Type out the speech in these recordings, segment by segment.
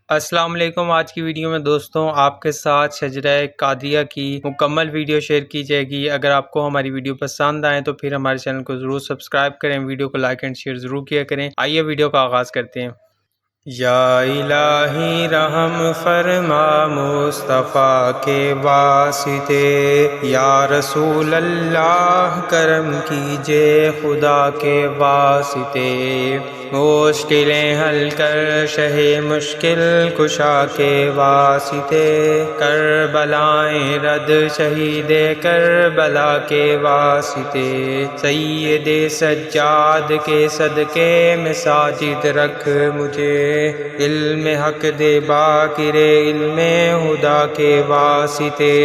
السلام علیکم۔ آج کی ویڈیو میں دوستوں آپ کے ساتھ شجرہ قادریہ کی مکمل ویڈیو شیئر کی جائے گی۔ اگر آپ کو ہماری ویڈیو پسند آئے تو پھر ہمارے چینل کو ضرور سبسکرائب کریں، ویڈیو کو لائک اینڈ شیئر ضرور کیا کریں۔ آئیے ویڈیو کا آغاز کرتے ہیں۔ یا الہی رحم فرما مصطفیٰ کے واسطے، یا رسول اللہ کرم کیجئے خدا کے واسطے، مشکلیں حل کر شہ مشکل کشا کے واسطے، کربلائیں رد شہید کربلا کے واسطے، سید سجاد کے صدقے میں ساجد رکھ مجھے، علم حق دے باقر علم خدا کے واسطے،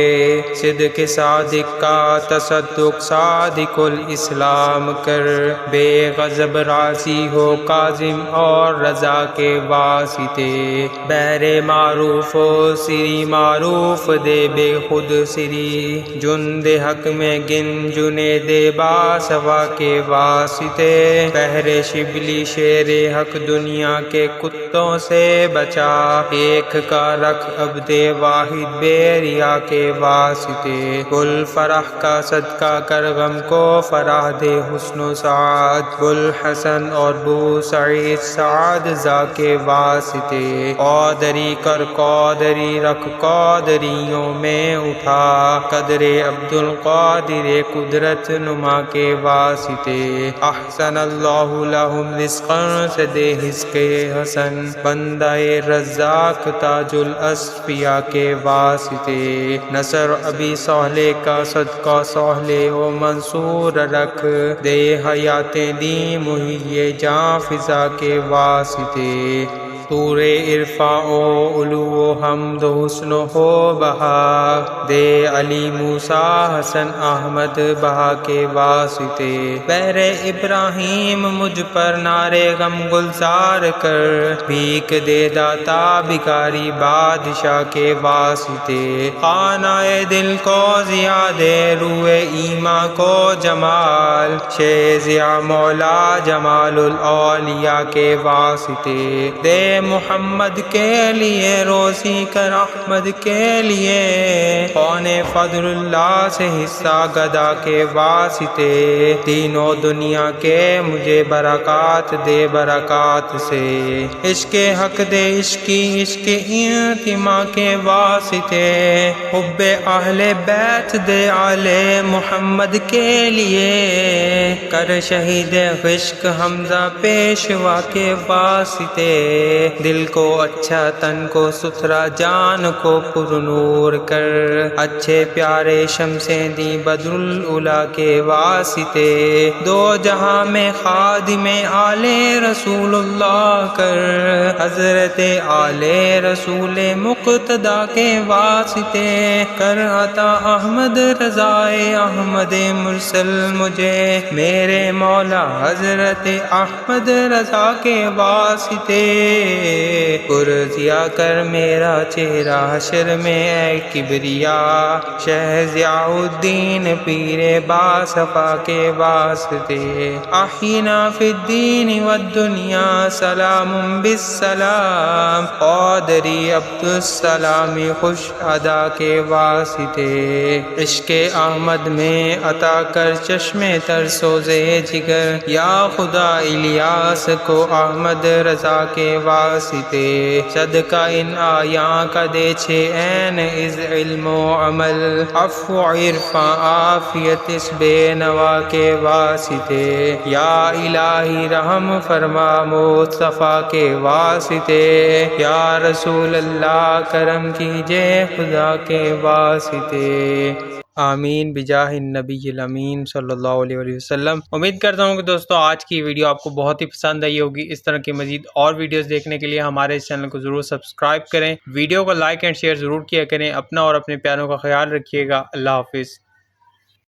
صدق صادق کا تصدق صادق الاسلام کر، بے غضب راضی ہو کاظم اور رضا کے واسطے، بہر معروف و سری معروف دے بے خود سری، جند حق میں گن جنید باسوا کے واسطے، بہر شبلی شیر حق دنیا کے کتوں سے بچا، ایک کا رکھ عبد واحد بے ریا کے واسطے، گل فرح کا صدقہ کر غم کو فرح دے حسن و سعاد، گل حسن اور بو سعید سعد زا کے واسطے، قادری کر قادری رکھ قادریوں میں اٹھا، قدر عبد القادر قدرت نما کے واسطے، احسن اللہ لہم رزقا سے دے حزق حسن، بندہ رزاق تاج الاصفیاء کے واسطے، نصر ابی صالح کا صدقہ صالح و منصور رکھ، دے حیاتیں دی محیی جاں فضا کے واسطے، طور عرفاں و علو و حمد و حسن ہو بہا، دے علی موسیٰ حسن احمد بہا کے واسطے، بحر ابراہیم مجھ پر نعرے غم گلزار کر، بھیک دے داتا بھکاری بادشاہ کے واسطے، خانہ دل کو ضیاء دے روح ایمان کو جمال، شیزیا مولا جمال الاولیاء کے واسطے، دے محمد کے لیے روزی کر احمد کے لیے، کون فضل اللہ سے حصہ گدا کے واسطے، دین و دنیا کے مجھے برکات دے برکات سے، عشق حق دے عشقی عشق انتما کے واسطے، حب اہل بیت دے آل محمد کے لیے، کر شہید عشق حمزہ پیشوا کے واسطے، دل کو اچھا تن کو ستھرا جان کو پر نور کر، اچھے پیارے شمسیں دی بدر الاولیٰ کے واسطے، دو جہاں میں خادم آل رسول اللہ کر، حضرت آل رسول مقتدی کے واسطے، کر عطا احمد رضائے احمد مرسل مجھے، میرے مولا حضرت احمد رضا کے واسطے، پرزیا کر میرا چہرہ حشر میں اے کبریا، شہ ضیاء الدین پیر باصفا کے واسطے، احینا فی الدین والدنیا سلام بالسلام، قادری عبد السلام خوش ادا کے واسطے، عشق احمد میں عطا کر چشم تر سوزے جگر، یا خدا الیاس کو احمد رضا کے واسطے، صدقہ ان آیاں کا دے چھے عین از علم و عمل، عفو عرفاں عافیت اس بے نوا کے واسطے، یا الہی رحم فرما مصطفیٰ کے واسطے، یا رسول اللہ کرم کیجئے خدا کے واسطے، آمین بجاہ النبی الامین صلی اللہ علیہ وآلہ وسلم۔ امید کرتا ہوں کہ دوستوں آج کی ویڈیو آپ کو بہت ہی پسند آئی ہوگی۔ اس طرح کی مزید اور ویڈیوز دیکھنے کے لیے ہمارے اس چینل کو ضرور سبسکرائب کریں، ویڈیو کو لائک اینڈ شیئر ضرور کیا کریں، اپنا اور اپنے پیاروں کا خیال رکھیے گا۔ اللہ حافظ۔